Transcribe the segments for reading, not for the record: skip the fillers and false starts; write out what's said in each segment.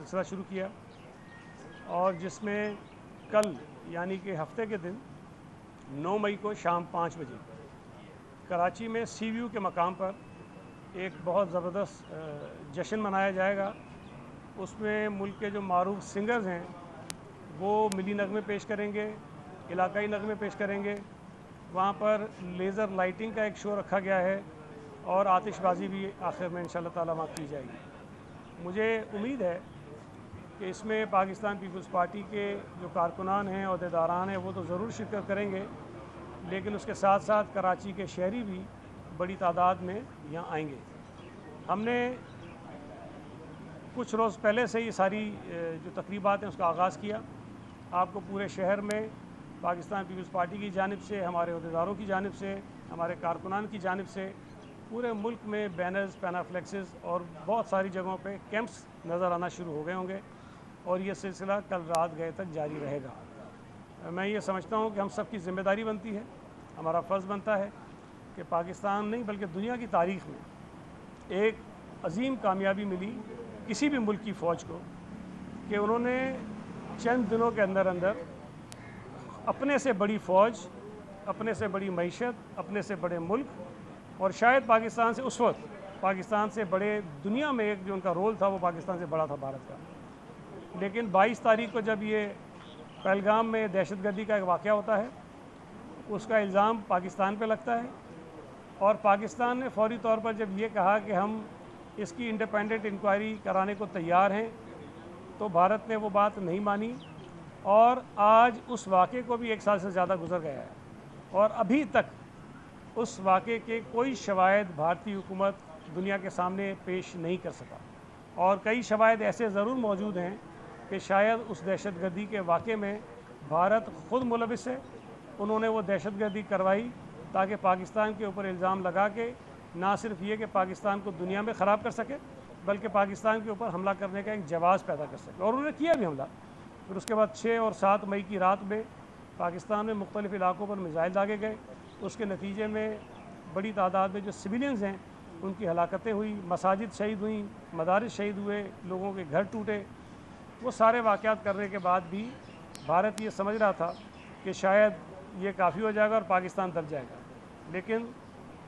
सिलसिला शुरू किया और जिसमें कल यानी कि हफ्ते के दिन 9 मई को शाम 5 बजे कराची में सी व्यू के मकाम पर एक बहुत ज़बरदस्त जश्न मनाया जाएगा। उसमें मुल्क के जो मारूफ सिंगर्स हैं वो मिली नगमे पेश करेंगे, इलाकाई नगमे पेश करेंगे। वहाँ पर लेज़र लाइटिंग का एक शो रखा गया है और आतिशबाजी भी आखिर में इंशाअल्लाह ताला वहाँ की जाएगी। मुझे उम्मीद है कि इसमें पाकिस्तान पीपल्स पार्टी के जो कारकुनान हैं, अहदेदारान हैं, वो तो ज़रूर शिरकत करेंगे, लेकिन उसके साथ साथ कराची के शहरी भी बड़ी तादाद में यहाँ आएंगे। हमने कुछ रोज़ पहले से ये सारी जो तकरीबात हैं उसका आगाज़ किया। आपको पूरे शहर में पाकिस्तान पीपल्स पार्टी की जानिब से, हमारे अहदेदारों की जानिब से, हमारे कारकुनान की जानिब से पूरे मुल्क में बैनर्स, पैनाफ्लेक्सेस और बहुत सारी जगहों पे कैंप्स नज़र आना शुरू हो गए होंगे और ये सिलसिला कल रात गए तक जारी रहेगा। मैं ये समझता हूँ कि हम सब की ज़िम्मेदारी बनती है, हमारा फ़र्ज़ बनता है कि पाकिस्तान नहीं बल्कि दुनिया की तारीख़ में एक अजीम कामयाबी मिली किसी भी मुल्क की फ़ौज को कि उन्होंने चंद दिनों के अंदर अंदर अपने से बड़ी फ़ौज, अपने से बड़ी मईशत, अपने से बड़े मुल्क और शायद पाकिस्तान से उस वक्त पाकिस्तान से बड़े दुनिया में एक जो उनका रोल था वो पाकिस्तान से बड़ा था भारत का। लेकिन 22 तारीख को जब ये पहलगाम में दहशतगर्दी का एक वाक़या होता है उसका इल्ज़ाम पाकिस्तान पे लगता है और पाकिस्तान ने फ़ौरी तौर पर जब ये कहा कि हम इसकी इंडिपेंडेंट इंक्वायरी कराने को तैयार हैं तो भारत ने वो बात नहीं मानी और आज उस वाक़े को भी 1 साल से ज़्यादा गुजर गया है और अभी तक उस वाक़े के कोई शवाहिद भारतीय हुकूमत दुनिया के सामने पेश नहीं कर सका और कई शवाहिद ऐसे ज़रूर मौजूद हैं कि शायद उस दहशतगर्दी के वाक़े में भारत ख़ुद मुलविस है। उन्होंने वो दहशतगर्दी करवाई ताकि पाकिस्तान के ऊपर इल्ज़ाम लगा के ना सिर्फ ये कि पाकिस्तान को दुनिया में ख़राब कर सके बल्कि पाकिस्तान के ऊपर हमला करने का एक जवाज़ पैदा कर सके और उन्होंने किया भी हमला। फिर उसके बाद 6 और 7 मई की रात में पाकिस्तान में मुख्तलिफ़ इलाकों पर मिसाइल दागे गए। उसके नतीजे में बड़ी तादाद में जो सिविलियंस हैं उनकी हलाकतें हुई, मसाजिद शहीद हुई, मदारिस शहीद हुए, लोगों के घर टूटे। वो सारे वाक़यात करने के बाद भी भारत ये समझ रहा था कि शायद ये काफ़ी हो जाएगा और पाकिस्तान दब जाएगा, लेकिन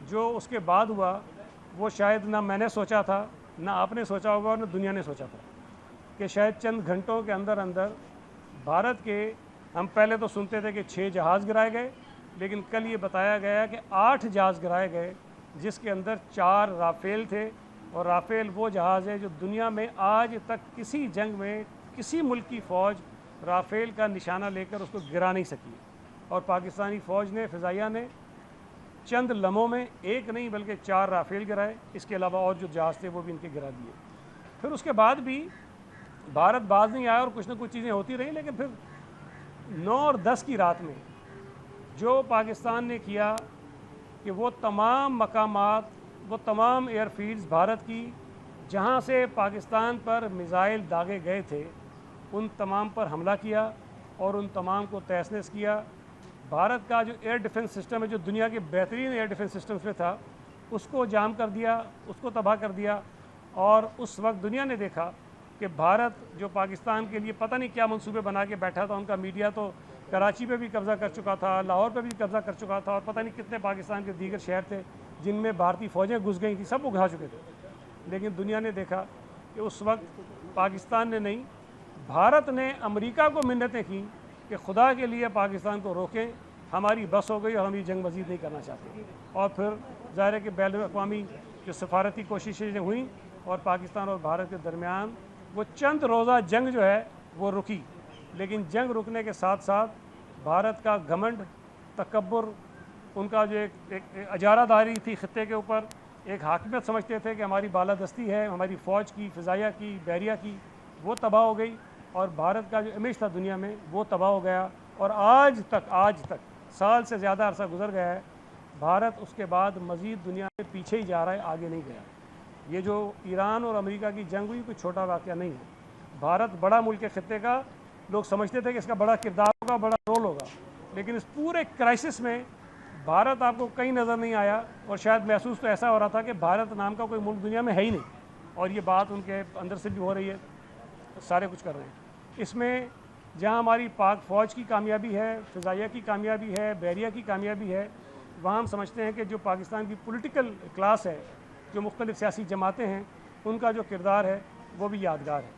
जो उसके बाद हुआ वो शायद ना मैंने सोचा था, ना आपने सोचा होगा और ना दुनिया ने सोचा था कि शायद चंद घंटों के अंदर अंदर भारत के, हम पहले तो सुनते थे कि 6 जहाज़ गिराए गए, लेकिन कल ये बताया गया कि 8 जहाज़ गिराए गए जिसके अंदर 4 राफ़ेल थे और राफ़ेल वो जहाज़ है जो दुनिया में आज तक किसी जंग में किसी मुल्क की फ़ौज राफ़ेल का निशाना लेकर उसको गिरा नहीं सकी और पाकिस्तानी फ़ौज ने, फ़िज़ाइया ने चंद लम्हों में एक नहीं बल्कि 4 राफ़ेल गिराए। इसके अलावा और जो जहाज़ थे वो भी इनके गिरा दिए। फिर उसके बाद भी भारत बाज नहीं आया और कुछ ना कुछ चीज़ें होती रहीं, लेकिन फिर 9 और 10 की रात में जो पाकिस्तान ने किया कि वो तमाम मकामात, वो तमाम एयरफील्ड्स भारत की जहाँ से पाकिस्तान पर मिसाइल दागे गए थे उन तमाम पर हमला किया और उन तमाम को तहस-नहस किया। भारत का जो एयर डिफेंस सिस्टम है जो दुनिया के बेहतरीन एयर डिफेंस सिस्टम्स में था उसको जाम कर दिया, उसको तबाह कर दिया और उस वक्त दुनिया ने देखा कि भारत जो पाकिस्तान के लिए पता नहीं क्या मंसूबे बना के बैठा था। उनका मीडिया तो कराची पे भी कब्ज़ा कर चुका था, लाहौर पे भी कब्ज़ा कर चुका था और पता नहीं कितने पाकिस्तान के दीगर शहर थे जिनमें भारतीय फ़ौजें घुस गई थी, सब वो घा चुके थे। लेकिन दुनिया ने देखा कि उस वक्त पाकिस्तान ने नहीं, भारत ने अमेरिका को मिन्नतें की कि खुदा के लिए पाकिस्तान को रोकें, हमारी बस हो गई और हम ये जंग मज़ीद नहीं करना चाहते। और फिर ज़ाहिर है कि बैनुल-अक़वामी जो सफारती कोशिशें हुई और पाकिस्तान और भारत के दरमियान वो चंद रोज़ा जंग जो है वो रुकी, लेकिन जंग रुकने के साथ साथ भारत का घमंड, तकब्बुर, उनका जो एक अजारादारी थी ख़ित्ते के ऊपर, एक हाकिमियत समझते थे कि हमारी बालादस्ती है, हमारी फ़ौज की, फ़िज़ाइया की, बहरिया की, वो तबाह हो गई और भारत का जो इमेज था दुनिया में वो तबाह हो गया। और आज तक साल से ज़्यादा अरसा गुजर गया है, भारत उसके बाद मज़ीद दुनिया में पीछे ही जा रहा है, आगे नहीं गया। ये जो ईरान और अमेरिका की जंग हुई कोई छोटा वाक़या नहीं है। भारत बड़ा मुल्क है ख़ित्ते का, लोग समझते थे कि इसका बड़ा किरदार होगा, बड़ा रोल होगा, लेकिन इस पूरे क्राइसिस में भारत आपको कहीं नज़र नहीं आया और शायद महसूस तो ऐसा हो रहा था कि भारत नाम का कोई मुल्क दुनिया में है ही नहीं। और ये बात उनके अंदर से भी हो रही है। سارے کچھ کر رہے ہیں. اس میں جہاں ہماری پاک فوج کی کامیابی ہے, فضائیہ کی کامیابی ہے, بحریہ کی کامیابی ہے, وہاں ہم سمجھتے ہیں کہ جو پاکستان کی پولیٹیکل کلاس ہے, جو مختلف سیاسی جماعتیں ہیں, ان کا جو کردار ہے وہ بھی یادگار ہے.